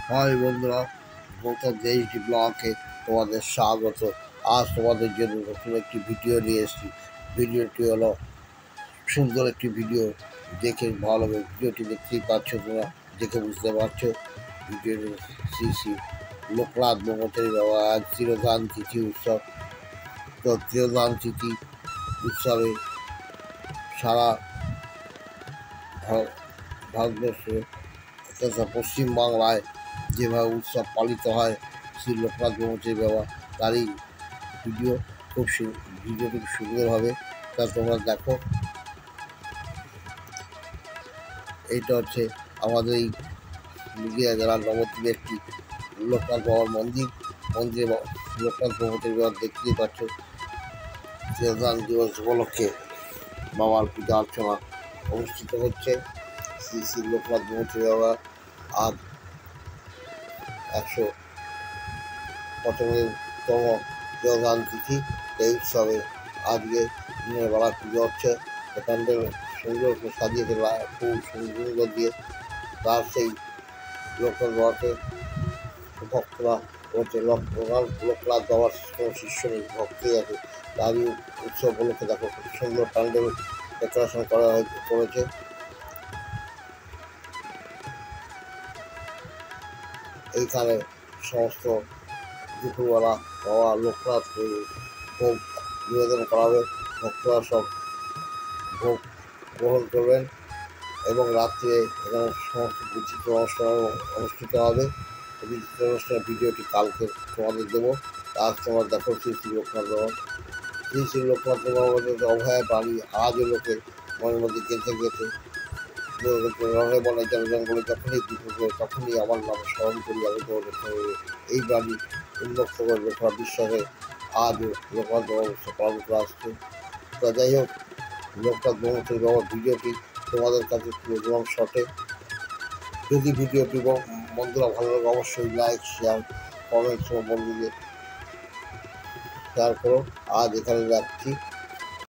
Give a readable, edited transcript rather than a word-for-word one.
High বন্ধুরা, গৌতম দেশজি ব্লগে তোমাদের স্বাগত। আজ তোমাদের জন্য নতুন একটি ভিডিও নিয়ে এসেছি। ভিডিওটি হলো সুন্দর একটি ভিডিও, দেখে ভালো লাগবে। ভিডিওটি দেখতেই পাচ্ছ, তোমরা দেখে বুঝতে পারছো। ভিডিওটি শ্রী শ্রী লোকনাথ ব্রহ্মচারী বাবা আজ তিরোধান তিথি উৎসব। তো তিরোধান তিথি উৎসবে সারা ভারতবর্ষে তথা পশ্চিমবাংলায় যেভাবে উৎসব পালিত হয় শ্রী লোকনাথ ব্রহ্মচারী বাবা, তারই ভিডিও ভিডিওটি খুব সুন্দর হবে। তা তোমরা দেখো। এইটা হচ্ছে আমাদের এই নদীয়া জেলার নবদ্বীপে একটি লোকনাথ বাবার মন্দিরে লোকনাথ ব্রহ্মচারী বাবা দেখতেই পাচ্ছ। তিরোধান দিবস উপলক্ষে বাবার পূজা অর্চনা অনুষ্ঠিত হচ্ছে। শ্রী শ্রী লোকনাথ ব্রহ্মচারী বাবা আজ ১৯৫তম তিরোধান তিথি। এই উৎসবে আজকে দিনের বেলা পুজো হচ্ছে। প্যান্ডেল সুন্দর করে সাজিয়েছে খুব সুন্দর দিয়ে। তার সেই লোকনাথ বাবাকে ভক্তরা হচ্ছে লোকনাথ বাবার কোনো শিষ্য নেই, ভক্তই আছে। তারই উৎসব উপলক্ষে দেখো খুব সুন্দর প্যান্ডেল ডেকোরেশন করেছে। এইখানে সমস্ত দুপুরবেলা বাবা লোকনাথ ভোগ নিবেদন করা হবে। ভক্তরা সব ভোগ গ্রহণ করবেন এবং রাত্রে এখানে সমস্ত বিচিত্র অনুষ্ঠান অনুষ্ঠিত হবে। বিচিত্র অনুষ্ঠানের ভিডিওটি কালকে তোমাদের দেবো। আজ তোমরা দেখো শ্রী শ্রী লোকনাথ বাবা। শ্রী শ্রী লোকনাথ বাবার অভয়া বাণী আজও লোকে মনের মধ্যে গেঁথে গেঁথে রঙে বনে জনজঙ্গলে যখনই দুপুর করে তখনই আমার নামে স্মরণ করি আমি তোমার রক্ষা করবো। এই বাণী উন্মুক্ত করে লোকরা বিশ্বাসে আজও লোকনাথ বাবা পালন করে আসছে। তা যাই হোক, লোকনাথ ব্রহ্মচারী বাবার ভিডিওটি তোমাদের কাছে তুলে দিলাম শর্টে। যদি ভিডিওটি বন্ধুরা ভালো লাগে অবশ্যই লাইক, শেয়ার, কমেন্টস ও বন্ধুদের শেয়ার করো। আজ এখানে রাখছি।